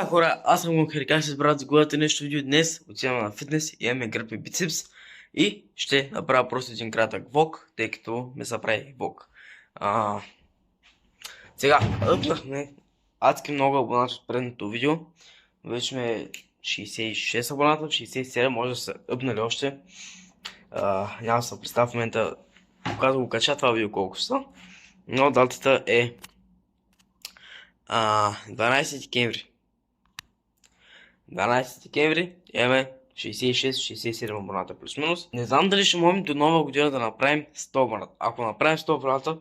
Хора, аз съм Гункер, как се справят за гледате нещо видео днес, отиваме на фитнес, имаме гръб и бицепс и ще направя просто един кратък влог, тъй като ме направи влог. Сега,ъпнахме адски много абоната от предното видео, вече сме 66 абоната, 67, може да саъпнали още. Няма да се представя в момента, когато го кача това видео колко са, но датата е 12 декември. 12 декември имаме 66-67 абоната плюс-минус. Не знам дали ще можем до нова година да направим 100 абоната. Ако направим 100 абоната,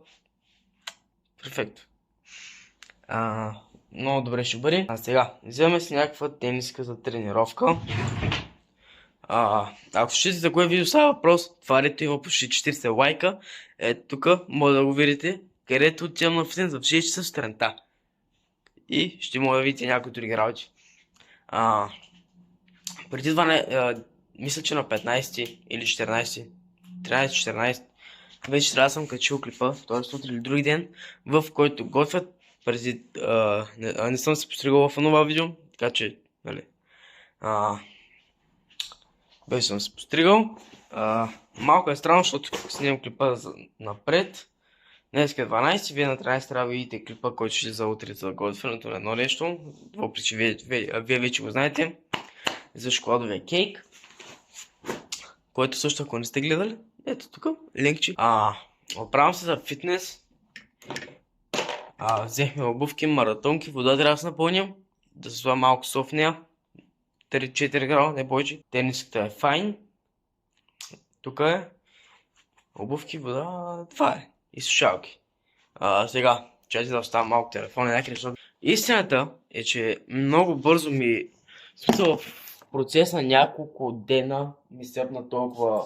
перфекто. Много добре ще бъде. Сега, вземем си някаква тениска за тренировка. Ако ще за кое видео става въпрос, това рето има почти 40 лайка. Ето тук може да го видите, където отивам на фитнес в 6 часа сутринта. И ще може да видите някои други работи. Преди това, мисля, че на 15 или 14, 13-14, вече трябва да съм качил клипа, т.е. утре или други ден, в който готвят. Не съм се постригал в това видео, така че, нали, вече съм се постригал. Малко е странно, защото снимам клипа напред. Днес е 12, вие на 13 трябва да видите клипа, който ще за утре за готвенето на едно нещо, въпреки че вие вече го знаете, за шоколадовия кейк, който също, ако не сте гледали, ето тук, линкче. Оправям се за фитнес. Взехме обувки, маратонки, вода трябва да се напълням, да се сложа малко сол в нея, 3-4 грама, не повече. Тениската е файн. Тук е обувки, вода, това е. И слушалки. Сега, чайте да оставя малко телефон и някъде, защото истината е, че много бързо ми, в смисъл, в процес на няколко дена ми сърпна толкова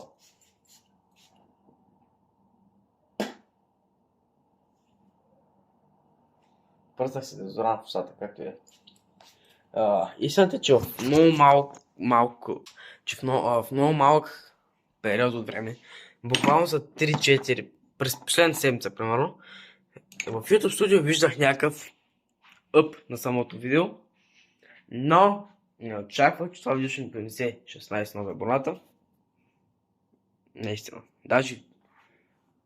пръснах се дезодорант в устата, както е. Истината е, че в много малък период от време, буквално за 3-4, през последната седмица, примерно, в YouTube студио виждах някакъв ъп на самото видео, но не очаквах, че това видео ще ми принесе 16 нови абоната. Наистина. Даже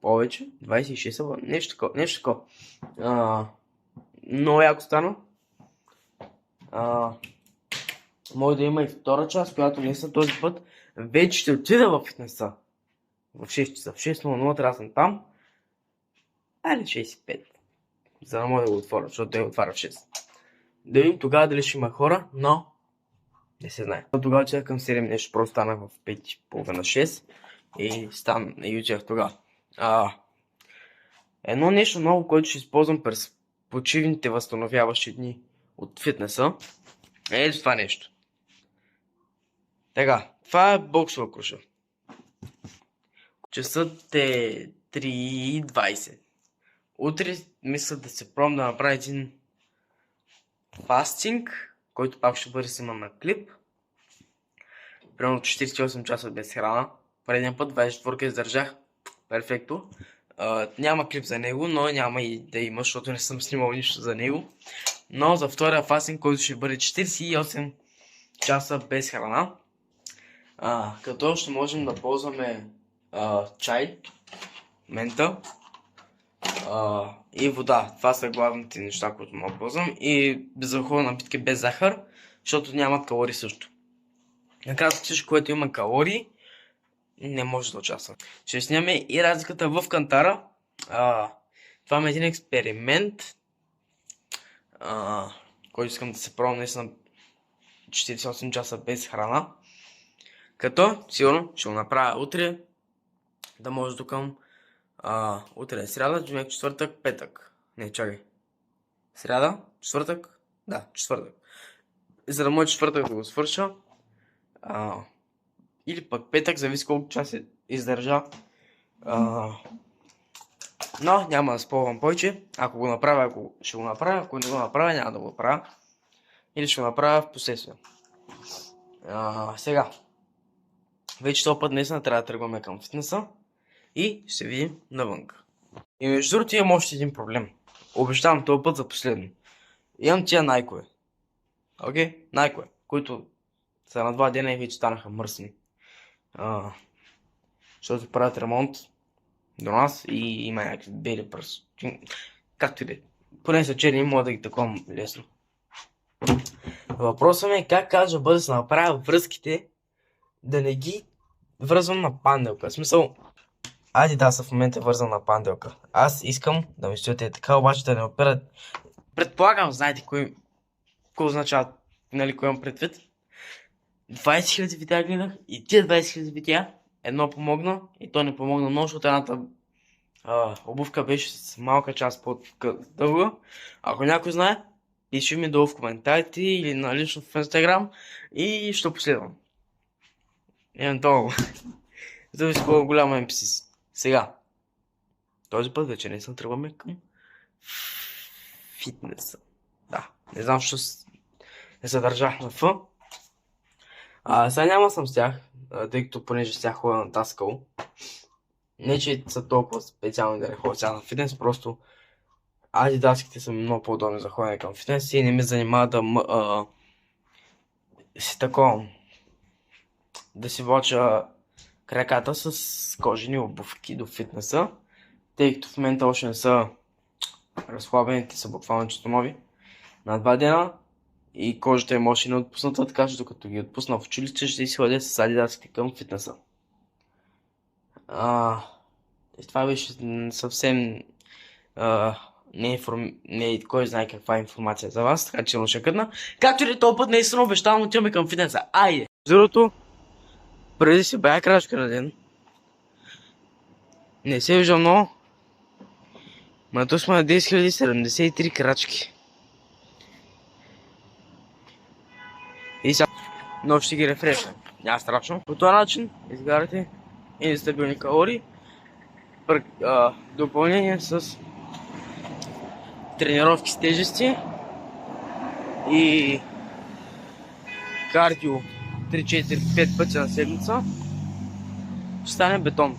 повече, 26 абоната, нещо такова. Много яко стана. Може да има и втора част, която не са този път. Вече ще отида в фитнеса. В 6 часа. В 6:00 трябва да съм там. Али 6:05. За да мога да го отворя, защото той отваря в 6. Да видим тогава дали ще има хора, но не се знае. Тогава отидах към 7 нещо, просто станах в 5:30-6 и отидах тогава. Едно нещо ново, което ще използвам през почивните възстановяващи дни от фитнеса, ето това нещо. Така, това е боксова круша. Часът е 3:20. Утре мисля да се пробвам да направя един фастинг, който пак ще бъде сниман на клип. Примерно 48 часа без храна. Предния път 24 издържах перфекто. Няма клип за него, но няма и да има, защото не съм снимал нищо за него. Но за втория фастинг, който ще бъде 48 часа без храна, като ще можем да ползваме чай, мента и вода. Това са главните неща, които мога да ползвам. И безалкохолни напитки без захар, защото нямат калории също. Накрая всичко, което има калории, не може да участва. Ще снимаме и разликата в кантара. Това е един експеримент, който искам да се пробвам наистина 48 часа без храна. Като сигурно ще го направя утре, да може до към утре е сряда, човек, четвъртък, петък. Не, чакай. Сряда, четвъртък? Да, четвъртък. За да може четвъртък да го свърша. Или пък петък, зависи колко час издържа. Но няма да спорвам повече. Ако го направя, ще го направя. Ако не го направя, няма да го направя. Или ще го направя в последствие. Сега. Вече този път наистина трябва да тръгваме към фитнеса. И ще видим навън. И между другото имам още един проблем. Обещавам този път за последно. Имам тия найкове. Окей? Найкое, които са на 2 дена и вече станаха мръсни. Защото правят ремонт до нас и има някакви бели пръст. Както и да е. Поне са черни, мога да ги таковам лесно. Въпросът ми е как кажа бъде да се направя връзките да не ги връзвам на панделка. В смисъл, Adidas в момента е вързан на панделка. Аз искам да ми стоите така, обаче да не опират. Предполагам, знаете кой означава, нали, кой имам предвид. 20 000 видеа гледах и тия 20 000 видеа едно помогна и то не помогна много, защото едната обувка беше с малка част по-дълга. Ако някой знае, пиши ми долу в коментарите или на лично в Instagram и ще последвам. Евентуално. Зависи колко голяма е си. Сега. Този път вече не съм тръгваме към фитнеса. Да. Не знам, защо не се държах на Ф. Сега няма съм с тях, тъй като понеже с тях ходя на таскал. Не, че са толкова специални да не ходя сега на фитнес, просто адидаските са много по-удобни за ходене към фитнес и не ми занимава да си влача краката с кожени обувки до фитнеса, тъй като в момента още не са разхлабени, те са буквално чисто нови на 2 дена и кожата им още не е отпусната, така че докато ги отпусна в училище ще си ходя с адидаските към фитнеса. Това беше съвсем не кой знае каква информация за вас, така че ще къдна. Както и този път наистина обещавам, отиваме към фитнеса. Айде! Другото, преди си бая крачка на ден. Не се вижда много. Мато сме на 10 073 крачки. И сега много ще ги рефрешвам. Няма страшно. По този начин изгаряте и нестабилни калории. Допълнение с тренировки с тежести и кардио 3-4-5 пъти на седмица. Ще стане бетон.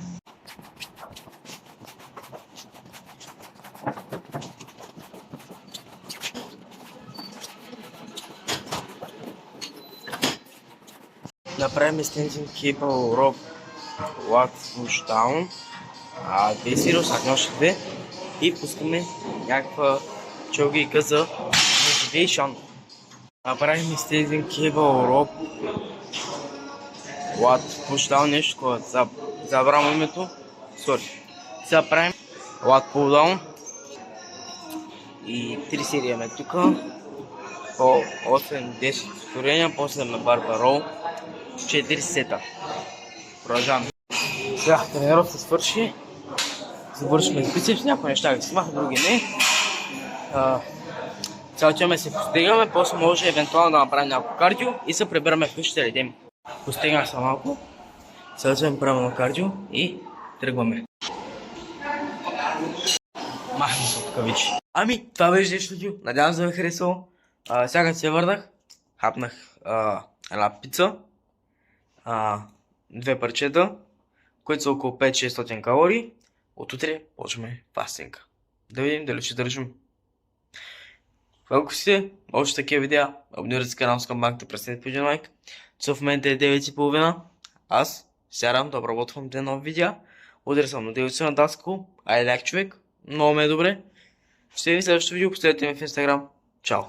Направим extension cable rope lat push down. 2 сериоса, още 2 и пускаме някаква чогийка за motivation. Направим extension cable rope lat push down, нещо, което забравям името. Сега правим lat pull down и 3 серии имаме тук по 8-10 повторения, после на барбар рол 4 сета. Продължаваме. Сега тренировката свърши. Завършихме с бицепс, някои неща ги снимах, други не. Цял тема се постигаме, после може евентуално да направим някакво кардио и се прибираме вкъщи да ядем. Постигнах се малко. Сега ще правим на кардио и тръгваме. Махни се от кавичи. Това беше днешното видео. Надявам се да ви е харесало. Сега като се върнах, хапнах една пица, 2 парчета, които са около 5-600 калории. От утре почваме фастинг. Да видим дали ще държим. Ако сте още такива видеа, абонирайте се канал с камбанката, престанете един лайк. В момента е 9:30. Аз сядам да обработвам тези нови видеа. Утре съм на 9 на Даско. Ай лайк човек. Много ме е добре. Ще ви следващото видео, последете ми в Instagram. Чао!